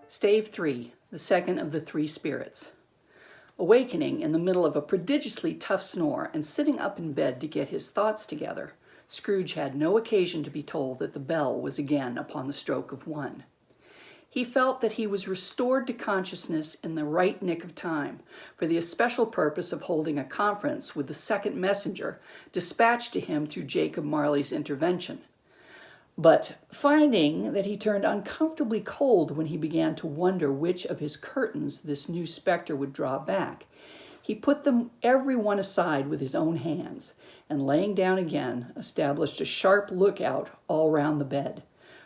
Stave 3, the second of the three spirits. Awakening in the middle of a prodigiously tough snore and sitting up in bed to get his thoughts together, Scrooge had no occasion to be told that the bell was again upon the stroke of 1. He felt that he was restored to consciousness in the right nick of time, for the especial purpose of holding a conference with the second messenger dispatched to him through Jacob Marley's intervention. But finding that he turned uncomfortably cold when he began to wonder which of his curtains this new specter would draw back, he put them every one aside with his own hands, and laying down again, established a sharp lookout all round the bed,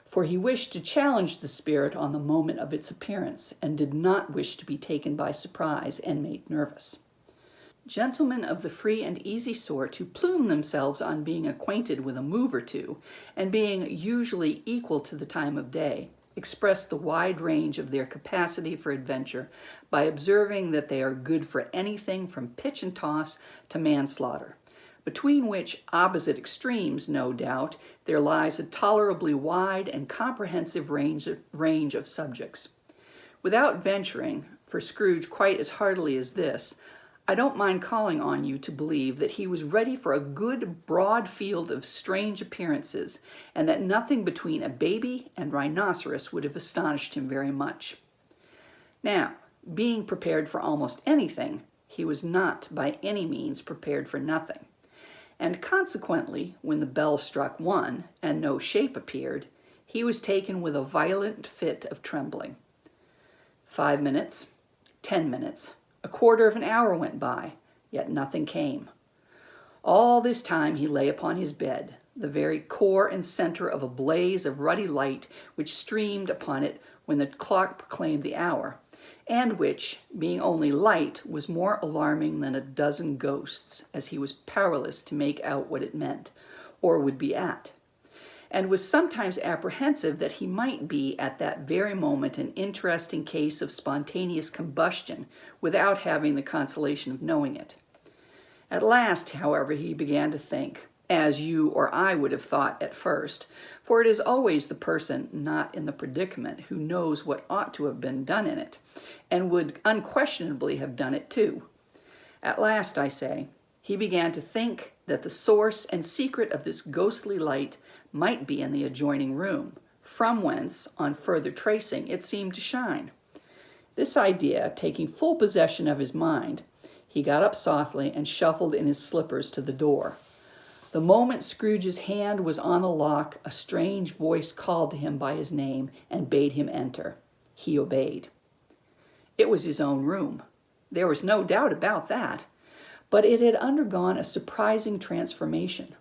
for he wished to challenge the spirit on the moment of its appearance, and did not wish to be taken by surprise and made nervous. Gentlemen of the free and easy sort who plume themselves on being acquainted with a move or two, and being usually equal to the time of day, express the wide range of their capacity for adventure by observing that they are good for anything from pitch and toss to manslaughter, between which opposite extremes, no doubt, there lies a tolerably wide and comprehensive range of subjects. Without venturing, for Scrooge quite as heartily as this, I don't mind calling on you to believe that he was ready for a good broad field of strange appearances, and that nothing between a baby and rhinoceros would have astonished him very much. Now, being prepared for almost anything, he was not by any means prepared for nothing, and consequently, when the bell struck 1 and no shape appeared, he was taken with a violent fit of trembling. 5 minutes, 10 minutes, a quarter of an hour went by, yet nothing came. All this time he lay upon his bed, the very core and center of a blaze of ruddy light which streamed upon it when the clock proclaimed the hour, and which, being only light, was more alarming than a dozen ghosts, as he was powerless to make out what it meant, or would be at, and was sometimes apprehensive that he might be at that very moment an interesting case of spontaneous combustion without having the consolation of knowing it. At last, however, he began to think, as you or I would have thought at first, for it is always the person not in the predicament who knows what ought to have been done in it, and would unquestionably have done it too. At last, I say, he began to think that the source and secret of this ghostly light might be in the adjoining room, from whence, on further tracing, it seemed to shine. This idea taking full possession of his mind, he got up softly and shuffled in his slippers to the door. The moment Scrooge's hand was on the lock, a strange voice called to him by his name and bade him enter. He obeyed. It was his own room. There was no doubt about that. But it had undergone a surprising transformation.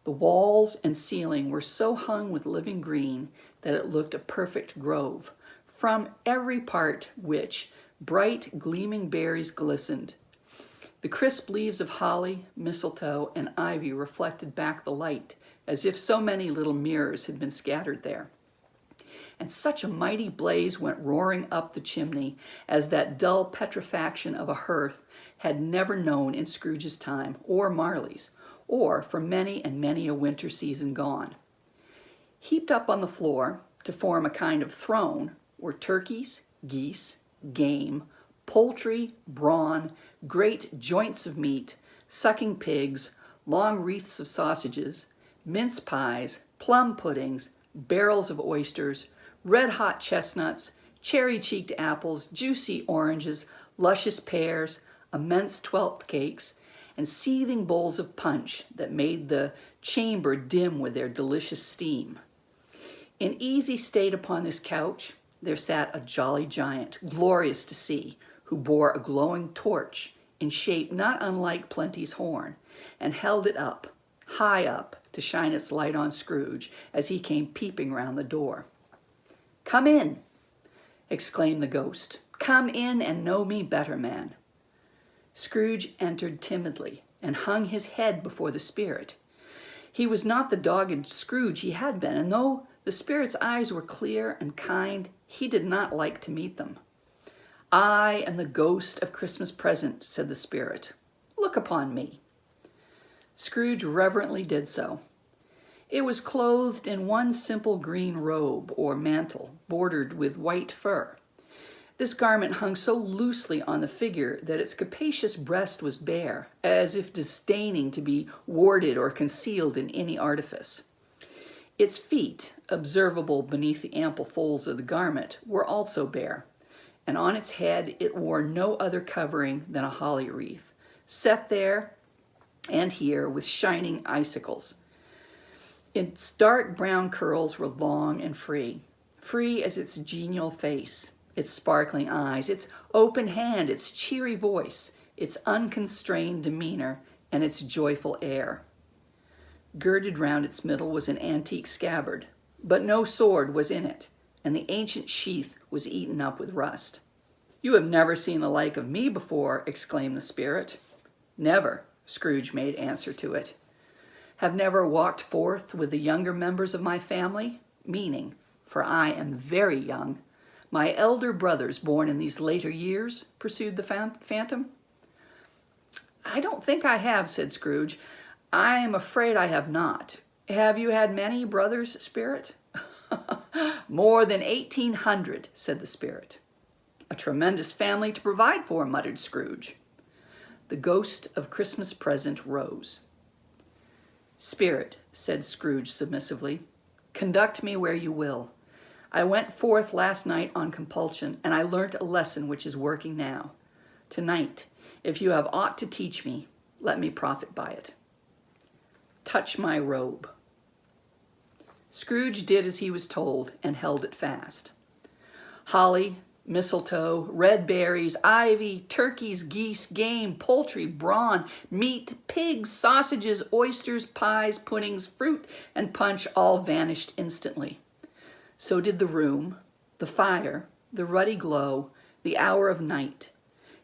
The walls and ceiling were so hung with living green that it looked a perfect grove, from every part which bright, gleaming berries glistened. The crisp leaves of holly, mistletoe, and ivy reflected back the light, as if so many little mirrors had been scattered there. And such a mighty blaze went roaring up the chimney as that dull petrifaction of a hearth had never known in Scrooge's time, or Marley's, or for many and many a winter season gone. Heaped up on the floor, to form a kind of throne, were turkeys, geese, game, poultry, brawn, great joints of meat, sucking pigs, long wreaths of sausages, mince pies, plum puddings, barrels of oysters, red-hot chestnuts, cherry-cheeked apples, juicy oranges, luscious pears, immense 12th cakes, and seething bowls of punch that made the chamber dim with their delicious steam. In easy state upon this couch, there sat a jolly giant, glorious to see, who bore a glowing torch, in shape not unlike Plenty's horn, and held it up, high up, to shine its light on Scrooge as he came peeping round the door. "Come in," exclaimed the ghost. "Come in and know me better, man." Scrooge entered timidly and hung his head before the spirit. He was not the dogged Scrooge he had been, and though the spirit's eyes were clear and kind, he did not like to meet them. "I am the ghost of Christmas present," said the spirit. "Look upon me." Scrooge reverently did so. It was clothed in one simple green robe or mantle, bordered with white fur. This garment hung so loosely on the figure that its capacious breast was bare, as if disdaining to be warded or concealed in any artifice. Its feet, observable beneath the ample folds of the garment, were also bare, and on its head it wore no other covering than a holly wreath, set there and here with shining icicles. Its dark brown curls were long and free as its genial face, its sparkling eyes, its open hand, its cheery voice, its unconstrained demeanor, and its joyful air. Girded round its middle was an antique scabbard, but no sword was in it, and the ancient sheath was eaten up with rust. "You have never seen the like of me before," exclaimed the spirit. "Never," Scrooge made answer to it. "Have never walked forth with the younger members of my family, meaning, for I am very young, my elder brothers born in these later years," pursued the phantom. "I don't think I have," said Scrooge. "I am afraid I have not. Have you had many brothers, spirit?" "More than 1,800, said the spirit. "A tremendous family to provide for," muttered Scrooge. The ghost of Christmas present rose. "Spirit," said Scrooge submissively, "conduct me where you will. I went forth last night on compulsion, and I learnt a lesson which is working now. Tonight, if you have aught to teach me, let me profit by it. Touch my robe." Scrooge did as he was told and held it fast. Holly, mistletoe, red berries, ivy, turkeys, geese, game, poultry, brawn, meat, pigs, sausages, oysters, pies, puddings, fruit, and punch all vanished instantly. So did the room, the fire, the ruddy glow, the hour of night,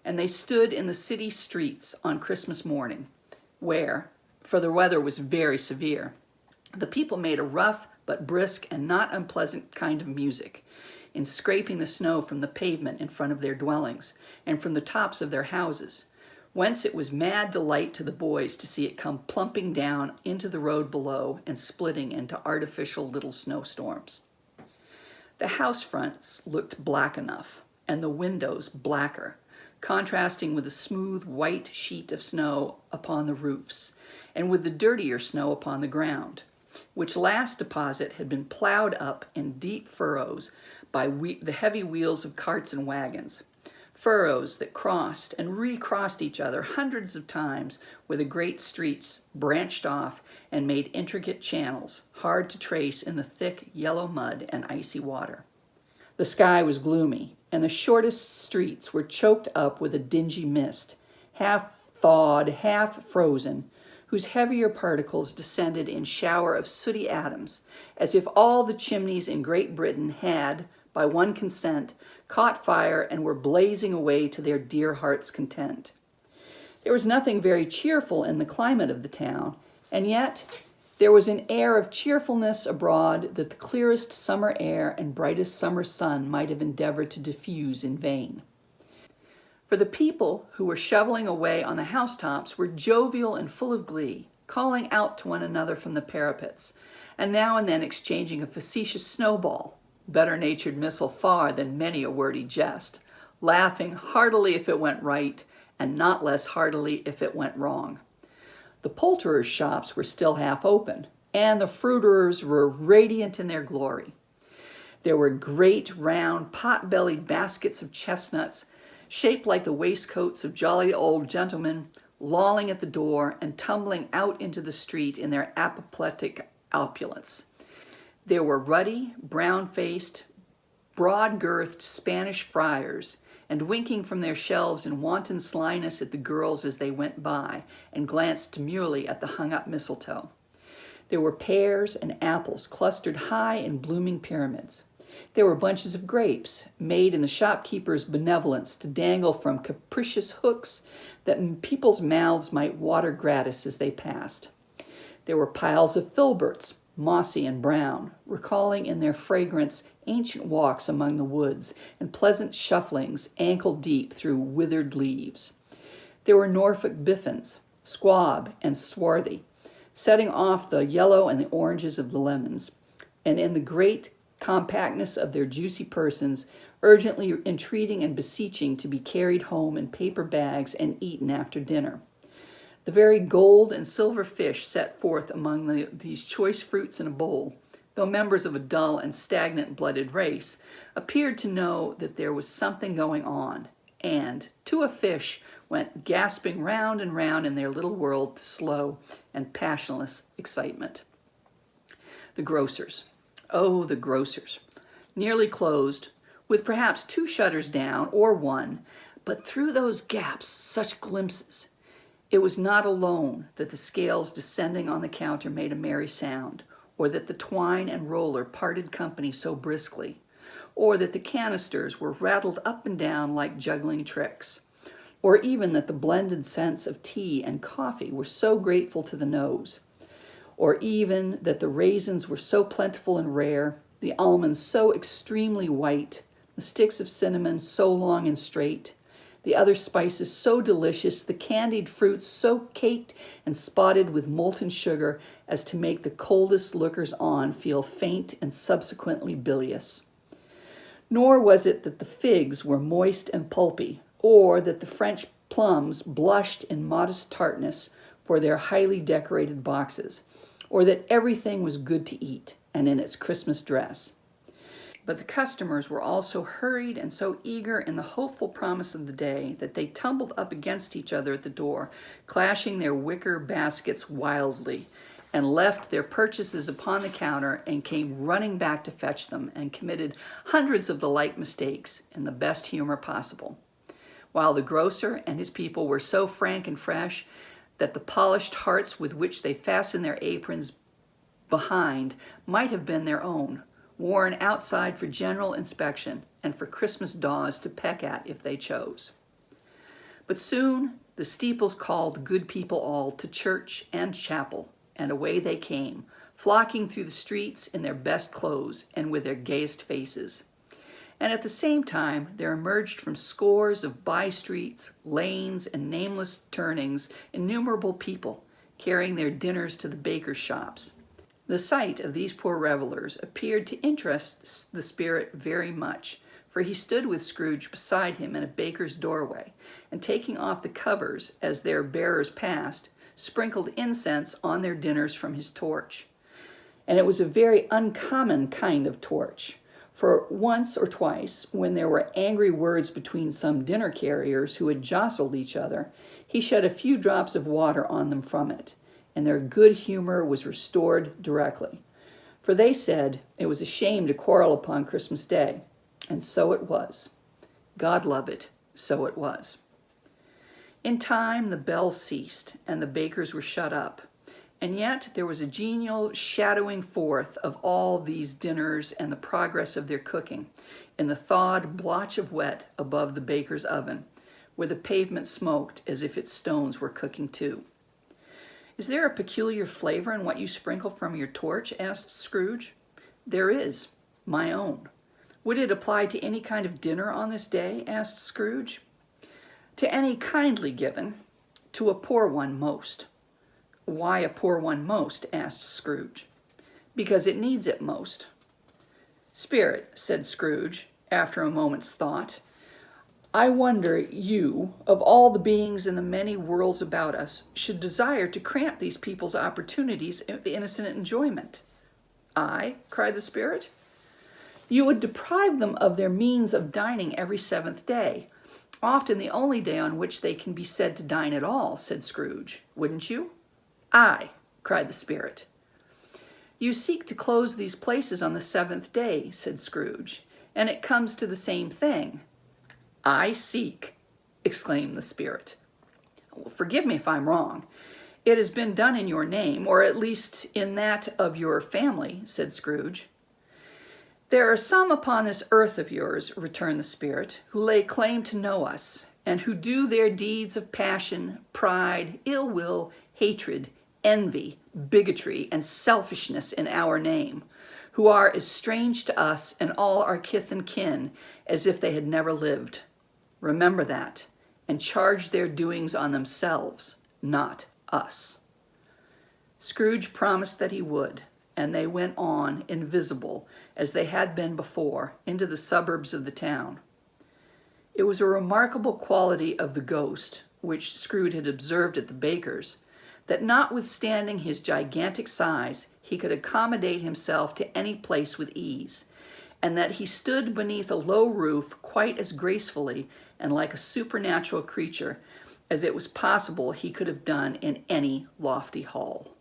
and they stood in the city streets on Christmas morning, where, for the weather was very severe, the people made a rough but brisk and not unpleasant kind of music, in scraping the snow from the pavement in front of their dwellings and from the tops of their houses, whence it was mad delight to the boys to see it come plumping down into the road below and splitting into artificial little snowstorms. The house fronts looked black enough, and the windows blacker, contrasting with the smooth white sheet of snow upon the roofs, and with the dirtier snow upon the ground, which last deposit had been plowed up in deep furrows by the heavy wheels of carts and wagons, furrows that crossed and recrossed each other hundreds of times, where the great streets branched off and made intricate channels, hard to trace in the thick yellow mud and icy water. The sky was gloomy, and the shortest streets were choked up with a dingy mist, half thawed, half frozen, whose heavier particles descended in shower of sooty atoms, as if all the chimneys in Great Britain had, by one consent, caught fire and were blazing away to their dear hearts' content. There was nothing very cheerful in the climate of the town, and yet there was an air of cheerfulness abroad that the clearest summer air and brightest summer sun might have endeavored to diffuse in vain. For the people who were shoveling away on the housetops were jovial and full of glee, calling out to one another from the parapets, and now and then exchanging a facetious snowball, better-natured missile far than many a wordy jest, laughing heartily if it went right, and not less heartily if it went wrong. The poulterers' shops were still half open, and the fruiterers were radiant in their glory. There were great, round, pot-bellied baskets of chestnuts, shaped like the waistcoats of jolly old gentlemen, lolling at the door and tumbling out into the street in their apoplectic opulence. There were ruddy, brown-faced, broad-girthed Spanish friars, and winking from their shelves in wanton slyness at the girls as they went by, and glanced demurely at the hung-up mistletoe. There were pears and apples clustered high in blooming pyramids. There were bunches of grapes, made in the shopkeeper's benevolence to dangle from capricious hooks that people's mouths might water gratis as they passed. There were piles of filberts, mossy and brown, recalling in their fragrance ancient walks among the woods and pleasant shufflings ankle-deep through withered leaves. There were Norfolk biffins, squab and swarthy, setting off the yellow and the oranges of the lemons, and in the great compactness of their juicy persons, urgently entreating and beseeching to be carried home in paper bags and eaten after dinner. The very gold and silver fish set forth among these choice fruits in a bowl, though members of a dull and stagnant-blooded race, appeared to know that there was something going on, and, to a fish, went gasping round and round in their little world to slow and passionless excitement. The grocers. Oh, the grocers. Nearly closed, with perhaps 2 shutters down, or 1, but through those gaps such glimpses. It was not alone that the scales descending on the counter made a merry sound, or that the twine and roller parted company so briskly, or that the canisters were rattled up and down like juggling tricks, or even that the blended scents of tea and coffee were so grateful to the nose, or even that the raisins were so plentiful and rare, the almonds so extremely white, the sticks of cinnamon so long and straight, the other spices so delicious, the candied fruits so caked and spotted with molten sugar as to make the coldest lookers-on feel faint and subsequently bilious. Nor was it that the figs were moist and pulpy, or that the French plums blushed in modest tartness for their highly decorated boxes, or that everything was good to eat and in its Christmas dress. But the customers were all so hurried and so eager in the hopeful promise of the day that they tumbled up against each other at the door, clashing their wicker baskets wildly, and left their purchases upon the counter and came running back to fetch them and committed hundreds of the like mistakes in the best humor possible, while the grocer and his people were so frank and fresh that the polished hearts with which they fastened their aprons behind might have been their own, worn outside for general inspection and for Christmas daws to peck at if they chose. But soon the steeples called good people all to church and chapel, and away they came, flocking through the streets in their best clothes and with their gayest faces. And at the same time there emerged from scores of by-streets, lanes, and nameless turnings innumerable people, carrying their dinners to the bakers' shops. The sight of these poor revelers appeared to interest the spirit very much, for he stood with Scrooge beside him in a baker's doorway, and taking off the covers as their bearers passed, sprinkled incense on their dinners from his torch. And it was a very uncommon kind of torch, for once or twice, when there were angry words between some dinner carriers who had jostled each other, he shed a few drops of water on them from it, and their good humor was restored directly. For they said it was a shame to quarrel upon Christmas Day, and so it was. God love it, so it was. In time the bells ceased, and the bakers were shut up, and yet there was a genial shadowing forth of all these dinners and the progress of their cooking in the thawed blotch of wet above the baker's oven, where the pavement smoked as if its stones were cooking too. "Is there a peculiar flavor in what you sprinkle from your torch?" asked Scrooge. "There is, my own." "Would it apply to any kind of dinner on this day?" asked Scrooge. "To any kindly given, to a poor one most." "Why a poor one most?" asked Scrooge. "Because it needs it most." "Spirit," said Scrooge, after a moment's thought, "I wonder you, of all the beings in the many worlds about us, should desire to cramp these people's opportunities of innocent enjoyment." "I?" cried the spirit. "You would deprive them of their means of dining every 7th day, often the only day on which they can be said to dine at all," said Scrooge. "Wouldn't you?" "Aye," cried the spirit. "You seek to close these places on the 7th day," said Scrooge, "and it comes to the same thing." "I seek," exclaimed the spirit. "Forgive me if I'm wrong. It has been done in your name, or at least in that of your family," said Scrooge. "There are some upon this earth of yours," returned the spirit, "who lay claim to know us, and who do their deeds of passion, pride, ill will, hatred, envy, bigotry, and selfishness in our name, who are as strange to us and all our kith and kin as if they had never lived. Remember that, and charge their doings on themselves, not us." Scrooge promised that he would, and they went on, invisible, as they had been before, into the suburbs of the town. It was a remarkable quality of the ghost, which Scrooge had observed at the baker's, that notwithstanding his gigantic size, he could accommodate himself to any place with ease, and that he stood beneath a low roof quite as gracefully and like a supernatural creature as it was possible he could have done in any lofty hall.